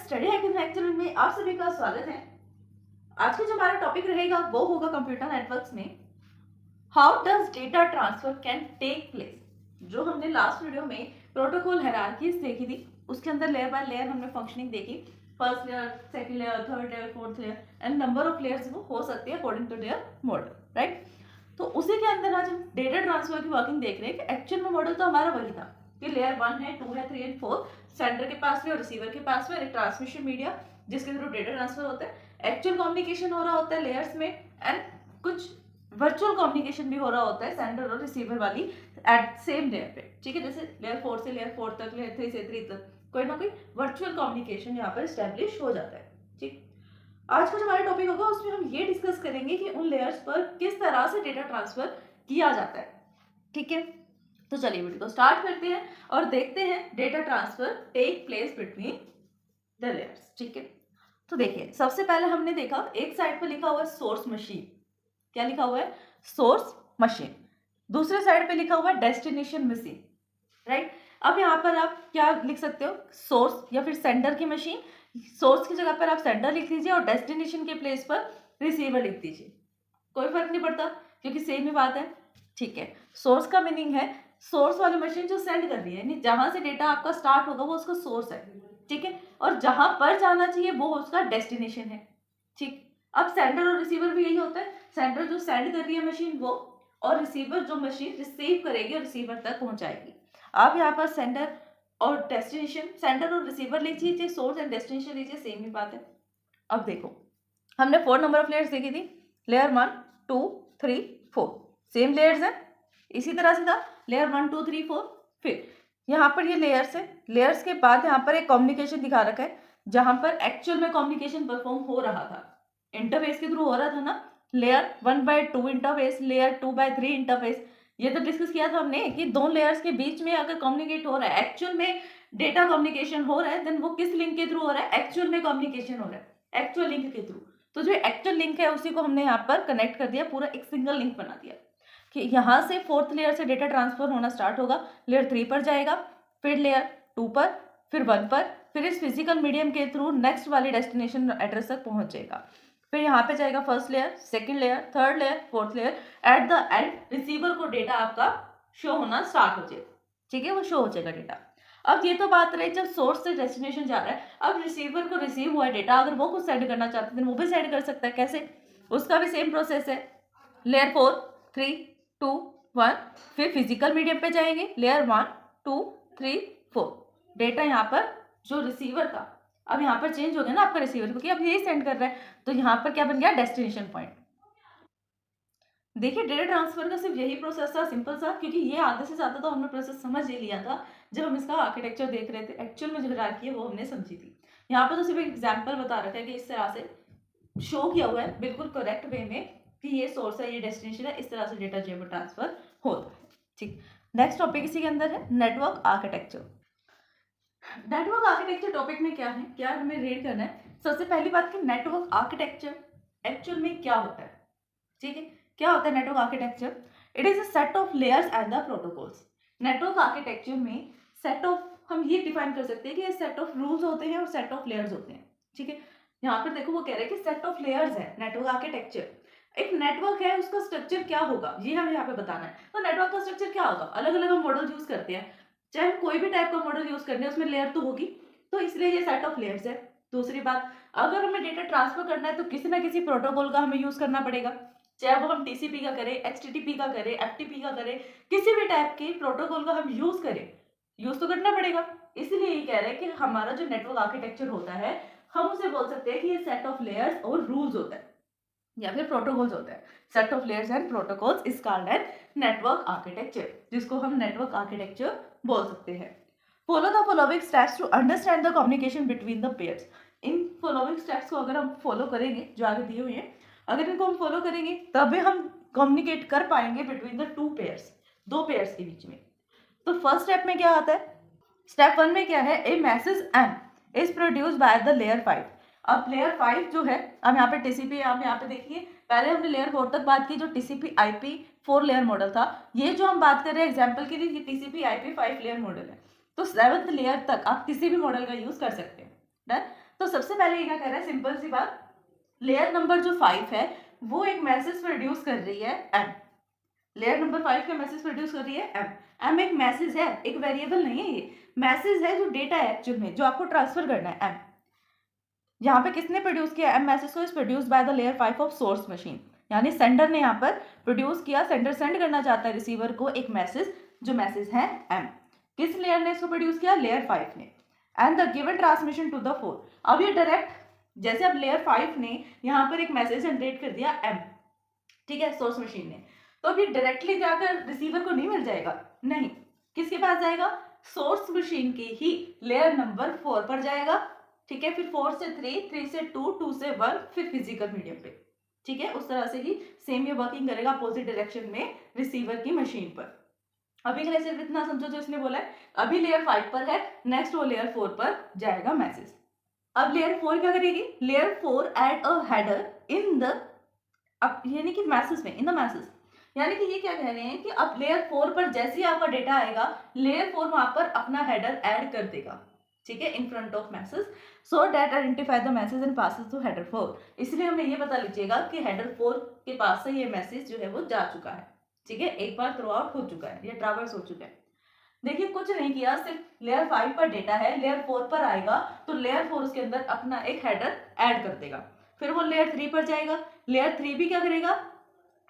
Study hacking lecture में आप सभी का स्वागत है। आज का जो हमारा टॉपिक रहेगा वो होगा कंप्यूटर नेटवर्क्स में how does data transfer can take place. जो हमने लास्ट वीडियो में प्रोटोकॉल हायरार्कीज देखी थी, उसके अंदर लेयर बाय लेयर हमने फंक्शनिंग देखी। First layer, second layer, third layer, fourth layer and number of layers वो हो सकती है according to their model, right. तो उसी के अंदर आज हम डेटा ट्रांसफर की वर्किंग देख रहे हैं कि एक्चुअल में मॉडल तो हमारा वही था कि लेयर 1 है, 2 है, 3 एंड 4 सेंडर के पास में और रिसीवर के पास में एक ट्रांसमिशन मीडिया जिसके थ्रू डेटा ट्रांसफर होता है। एक्चुअल कम्युनिकेशन हो रहा होता है लेयर्स में एंड कुछ वर्चुअल कम्युनिकेशन भी हो रहा होता है सेंडर और रिसीवर वाली एट सेम लेयर पे, ठीक है। जैसे लेयर 4 से लेयर 4 तक, लेयर 3 से 3 तक कोई ना कोई वर्चुअल कम्युनिकेशन यहाँ पर स्टैब्लिश हो जाता है, ठीक। आज का जो हमारा टॉपिक होगा उसमें हम ये डिस्कस करेंगे कि उन लेयर्स पर किस तरह से डेटा ट्रांसफर किया जाता है, ठीक है। तो चलिए वीडियो को स्टार्ट करते हैं और देखते हैं data transfer take place between the layers, ठीक है। तो देखिए सबसे पहले हमने देखा एक साइड पर लिखा हुआ है सोर्स मशीन। क्या लिखा हुआ है? Source machine. दूसरे साइड पे लिखा हुआ है डेस्टिनेशन मशीन, राइट। अब यहाँ पर आप क्या लिख सकते हो? सोर्स या फिर सेंडर की मशीन। सोर्स की जगह पर आप सेंडर लिख लीजिए और डेस्टिनेशन के प्लेस पर रिसीवर लिख दीजिए, कोई फर्क नहीं पड़ता क्योंकि सेम ही बात है, ठीक है। सोर्स का मीनिंग है सोर्स वाली मशीन जो सेंड कर रही है, यानी जहां से डेटा आपका स्टार्ट होगा वो उसका सोर्स है, ठीक है, और जहां पर जाना चाहिए वो उसका डेस्टिनेशन है, ठीक। अब सेंडर और रिसीवर भी यही होता है, सेंडर जो सेंड कर रही है मशीन वो, और रिसीवर जो मशीन रिसीव करेगी और रिसीवर तक पहुंचाएगी। आप यहाँ पर सेंडर और डेस्टिनेशन, सेंडर और रिसीवर लीजिए, सोर्स एंड डेस्टिनेशन लीजिए, सेम ही बात है। अब देखो हमने 4 नंबर ऑफ लेयर्स देखी थी, लेयर 1 2 3 4 सेम लेयर्स है। इसी तरह से था लेयर 1 2 3 4। फिर यहाँ पर ये लेयर्स है, लेयर्स के बाद यहाँ पर एक कम्युनिकेशन दिखा रखा है जहां पर एक्चुअल में कम्युनिकेशन परफॉर्म हो रहा था, इंटरफेस के थ्रू हो रहा था ना। Layer 1/2 interface, layer 2/3 interface. ये तो डिस्कस किया था हमने कि दो लेयर्स के बीच में अगर कम्युनिकेट हो रहा है, एक्चुअल में डेटा कम्युनिकेशन हो रहा है, देन वो किस लिंक के थ्रू हो रहा है? एक्चुअल में कम्युनिकेशन हो रहा है एक्चुअल लिंक के थ्रू। तो जो एक्चुअल लिंक है उसी को हमने यहाँ पर कनेक्ट कर दिया, पूरा एक सिंगल लिंक बना दिया कि यहाँ से 4th लेयर से डेटा ट्रांसफर होना स्टार्ट होगा, लेयर 3 पर जाएगा, फिर लेयर 2 पर, फिर 1 पर, फिर इस फिजिकल मीडियम के थ्रू नेक्स्ट वाले डेस्टिनेशन एड्रेस तक पहुंच जाएगा। फिर यहाँ पे जाएगा first layer, second layer, third layer, fourth layer. At the end receiver को डेटा आपका शो होना स्टार्ट हो जाएगा, ठीक है, वो शो हो जाएगा डेटा। अब ये तो बात रही जब सोर्स से डेस्टिनेशन जा रहा है। अब रिसीवर को रिसीव हुआ डेटा अगर वो कुछ सेंड करना चाहते हैं वो भी सेंड कर सकता है। कैसे? उसका भी सेम प्रोसेस है, लेयर 4 3 2 1, फिर फिजिकल मीडियम पे जाएंगे, लेयर 1 2 3 4। डेटा यहाँ पर जो रिसीवर था अब यहाँ पर चेंज हो गया ना आपका रिसीवर, क्योंकि अब यही सेंड कर रहा है, तो यहाँ पर क्या बन गया? Destination point. देखिए डेटा ट्रांसफर का सिर्फ यही प्रोसेस था, सिंपल सा, क्योंकि ये आधे से ज्यादा तो हमने प्रोसेस समझ ही लिया था जब हम इसका आर्किटेक्चर देख रहे थे। एक्चुअल में जो हायरार्की है वो हमने समझी थी। यहाँ पर तो सिर्फ एक एग्जाम्पल बता रखा है कि इस तरह से शो किया हुआ है बिल्कुल करेक्ट वे में कि ये सोर्स है, ये डेस्टिनेशन है, इस तरह से डेटा जो है ट्रांसफर होता है, ठीक। नेक्स्ट टॉपिक इसी के अंदर है network architecture. Network architecture topic में क्या है, क्या हमें रीड करना है? सबसे पहली बात कि नेटवर्क आर्किटेक्चर एक्चुअल में क्या होता है, ठीक है। क्या होता है network architecture? It is a set of layers and the protocols. Network architecture में सेट ऑफ, हम ये डिफाइन कर सकते हैं कि ये सेट ऑफ रूल्स होते हैं और सेट ऑफ लेयर्स होते हैं, ठीक है। यहाँ पर देखो वो कह रहे हैं कि सेट ऑफ लेयर्स है नेटवर्क आर्किटेक्चर। एक नेटवर्क है उसका स्ट्रक्चर क्या होगा ये हमें यहाँ पे बताना है। तो नेटवर्क का स्ट्रक्चर क्या होगा? अलग अलग हम मॉडल यूज करते हैं, चाहे हम कोई भी टाइप का मॉडल यूज करते हैं उसमें लेयर तो होगी, तो इसलिए ये सेट ऑफ लेयर्स है। दूसरी बात, अगर हमें डेटा ट्रांसफर करना है तो किसी ना किसी प्रोटोकॉल का हमें यूज करना पड़ेगा, चाहे वो हम टीसीपी का करें, एचटीटीपी का करें, एफटीपी का करें, किसी भी टाइप के प्रोटोकॉल का हम यूज करें, यूज तो करना पड़ेगा। इसलिए ये कह रहे हैं कि हमारा जो नेटवर्क आर्किटेक्चर होता है हम उसे बोल सकते हैं कि ये सेट ऑफ लेयर्स और रूल्स होता है या फिर प्रोटोकॉल्स होता है। Set of layers and protocols is called as network architecture, जिसको हम नेटवर्क आर्किटेक्चर बोल सकते हैं। Follow the following steps to understand the communication between the pairs. इन फॉलोइंग स्टेप्स को अगर हम फॉलो करेंगे, जो आगे दिए हुए हैं, अगर इनको हम फॉलो करेंगे तभी हम कम्युनिकेट कर पाएंगे बिटवीन द टू पेयर्स, दो पेयर्स के बीच में। तो फर्स्ट स्टेप में क्या आता है? स्टेप 1 में क्या है? A message M is produce by the layer 5। अब लेयर 5 जो है, अब यहाँ पे टीसीपी, आप यहाँ पे देखिए पहले हमने लेयर 4 तक बात की जो टीसीपी आईपी 4 लेयर मॉडल था। ये जो हम बात कर रहे हैं एग्जांपल के लिए, ये टीसीपी आईपी 5 लेयर मॉडल है। तो 7th लेयर तक आप किसी भी मॉडल का यूज कर सकते हैं। तो सबसे पहले ये क्या कर रहा है, सिंपल सी बात, लेयर नंबर जो 5 है वो एक मैसेज प्रोड्यूस कर रही है m। लेयर नंबर 5 का मैसेज प्रोड्यूस कर रही है m एक मैसेज है, एक वेरिएबल नहीं है, ये मैसेज है जो डेटा है एक्चुअल में जो आपको ट्रांसफर करना है m। यहाँ पे किसने प्रोड्यूस किया m मैसेज को, is produce by the layer 5 of source machine, यानी सेंडर ने यहाँ पर प्रोड्यूस किया, सेंडर सेंड करना चाहता है रिसीवर को एक मैसेज, जो मैसेज है m। किस लेयर ने इसको प्रोड्यूस किया, लेयर 5 ने। And the given transmission to the 4, अब ये डायरेक्ट, जैसे अब लेयर 5 ने यहाँ पर एक मैसेज जनरेट कर दिया m, ठीक है, सोर्स मशीन ने, तो अभी डायरेक्टली जाकर रिसीवर को नहीं मिल जाएगा, नहीं, किसके पास जाएगा, सोर्स मशीन की ही लेयर नंबर 4 पर जाएगा, ठीक है, फिर 4 से 3, 3 से 2, 2 से 1, फिर फिजिकल मीडियम पे, ठीक है, उस तरह से ही सेम ये वर्किंग करेगा अपोजिट डायरेक्शन में रिसीवर की मशीन पर। अभी के लिए सिर्फ इतना समझो जो इसने बोला है, अभी लेयर 5 पर है, नेक्स्ट वो लेयर 4 पर जाएगा मैसेज। अब लेयर 4 क्या करेगी, layer 4 add a header in the, अब यानी कि मैसेज में, इन द मैसेज, यानी कि ये क्या कह रहे हैं कि अब लेयर 4 पर जैसे ही आपका डेटा आएगा, लेयर 4 वहां पर अपना हेडर ऐड कर देगा, ठीक है, in front of message, so that identify the message and passes to header 4। इसलिए हमें ये पता लीजिएगा कि हेडर 4 के पास से ये मैसेज जो है वो जा चुका है, ठीक है, एक बार थ्रू आउट हो चुका है, ये ट्रैवर्स हो चुका है। देखिए कुछ नहीं किया, सिर्फ लेयर 5 पर डेटा है, लेयर 4 पर आएगा तो लेयर 4 उसके अंदर अपना एक हेडर ऐड कर देगा, फिर वो लेयर 3 पर जाएगा, लेयर 3 भी क्या करेगा,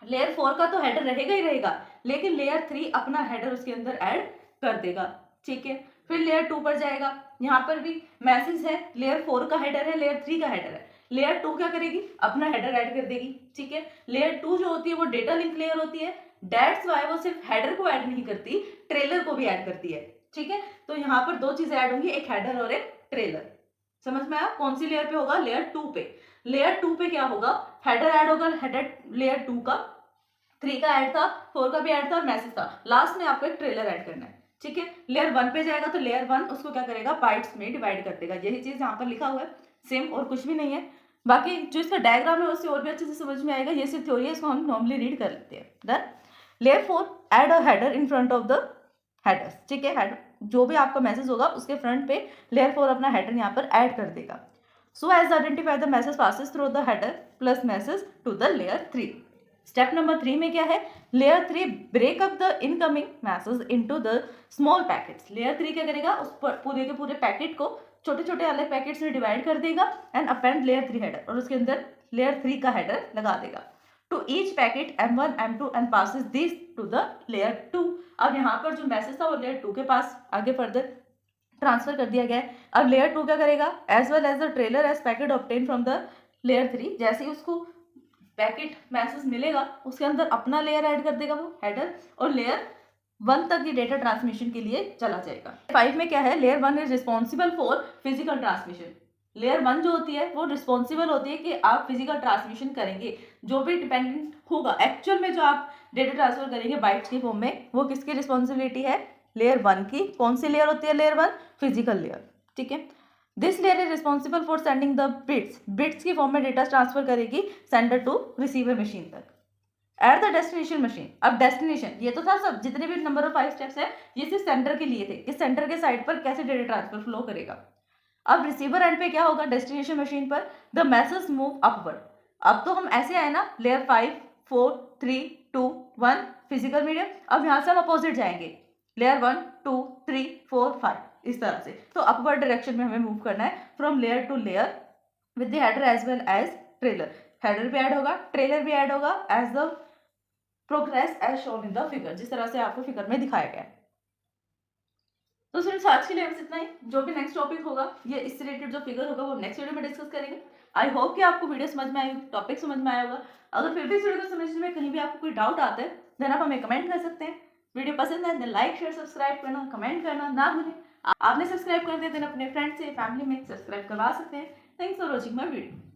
लेयर 4 का तो हेडर रहेगा ही रहेगा, लेकिन लेयर 3 अपना हेडर उसके अंदर ऐड कर देगा, ठीक है, फिर लेयर 2 पर जाएगा, यहाँ पर भी मैसेज है, लेयर 4 का हेडर है, लेयर 3 का हेडर है, लेयर 2 क्या करेगी, अपना हेडर ऐड कर देगी, ठीक है, लेयर 2 जो होती है वो डेटा लिंक लेयर होती है, दैट्स वाई वो सिर्फ हेडर को ऐड नहीं करती, ट्रेलर को भी ऐड करती है, ठीक है, तो यहाँ पर दो चीजें ऐड होंगी, एक हेडर और एक ट्रेलर। समझ में आया, कौन सी लेयर पे होगा, लेयर 2 पे। लेयर 2 पे क्या होगा, हेडर ऐड होगा, हेडर लेयर 2 का, 3 का ऐड था, 4 का भी ऐड था और मैसेज था, लास्ट में आपको एक ट्रेलर ऐड करना है, ठीक है। लेयर 1 पे जाएगा तो लेयर 1 उसको क्या करेगा, बाइट्स में डिवाइड कर देगा, यही चीज यहाँ पर लिखा हुआ है, सेम और कुछ भी नहीं है। बाकी जो इसका डायग्राम है उससे और भी अच्छे से समझ में आएगा, ये सिर्फ थ्योरी है, इसको हम नॉर्मली रीड कर लेते हैं। Done. Layer 4 add a header in front of the headers, ठीक है, हेडर जो भी आपका मैसेज होगा उसके फ्रंट पे लेयर 4 अपना हेडर यहाँ पर ऐड कर देगा, so as identify the message passes through the header plus message to the layer 3। Step number 3 में क्या है, layer 3 break up the incoming message into the small packets. Layer 3 क्या करेगा, उस पूरे के पूरे पैकेट को छोटे छोटे अलग पैकेट्स में डिवाइड कर देगा एंड अपेंड लेयर 3 हेडर, और उसके अंदर लेयर 3 का हेडर लगा देगा to each packet m1 m2 and passes this to the layer 2। अब यहाँ पर जो मैसेज था वो लेयर 2 के पास आगे फर्दर ट्रांसफर कर दिया गया है। अब लेयर 2 क्या करेगा, as well as the trailer as packet obtain from the layer 3, जैसे ही उसको पैकेट मैसेज मिलेगा उसके अंदर अपना लेयर ऐड कर देगा वो हेडर, और लेयर 1 तक ये डेटा ट्रांसमिशन के लिए चला जाएगा। 5 में क्या है, layer 1 is responsible for physical transmission. Layer 1 जो होती है वो रिस्पॉन्सिबल होती है कि आप फिजिकल ट्रांसमिशन करेंगे, जो भी डिपेंडेंट होगा एक्चुअल में जो आप डेटा ट्रांसफर करेंगे बाइट्स के फॉर्म में, वो किसकी रिस्पॉन्सिबिलिटी है, लेयर 1 की। कौन सी लेयर होती है लेयर 1, फिजिकल लेयर, ठीक है। This layer is responsible for sending the bits, bits की फॉर्म में डेटा ट्रांसफर करेगी सेंडर टू रिसीवर मशीन तक एट द डेस्टिनेशन मशीन। अब डेस्टिनेशन ये तो था सब, जितने भी नंबर ऑफ 5 स्टेप्स है ये सिर्फ सेंटर के लिए थे कि सेंटर के साइड पर कैसे डेटा ट्रांसफर फ्लो करेगा। अब रिसीवर एंड पे क्या होगा, डेस्टिनेशन मशीन पर द मैसेज मूव अपवर्ड। अब तो हम ऐसे आए ना, लेयर 5 4 3 2 1 फिजिकल मीडियम, अब यहाँ से हम अपोजिट जाएंगे, लेयर 1 2 3 4 5 इस तरह से, तो अपवर्ड डायरेक्शन में हमें मूव करना है from layer to layer with the header as well as trailer. Header भी ऐड होगा, ट्रेलर भी ऐड होगा as the progress as shown in the figure, जिस तरह से आपको फिगर में दिखाया गया है। तो सिर्फ आज के लिए बस इतना ही, जो भी नेक्स्ट टॉपिक होगा ये इससे रिलेटेड जो फिगर होगा वो नेक्स्ट वीडियो में डिस्कस करेंगे। आई होप कि आपको वीडियो समझ में आई होगी, टॉपिक समझ में आया होगा। अगर फिर भी इस वीडियो को समझने में कहीं भी आपको कोई डाउट आता है देन आप हमें कमेंट कर सकते हैं। वीडियो पसंद है देन लाइक शेयर सब्सक्राइब करना, कमेंट करना ना भूलें। आपने सब्सक्राइब कर दिया देन अपने फ्रेंड से फैमिली में सब्सक्राइब करवा सकते हैं। Thanks for watching my video.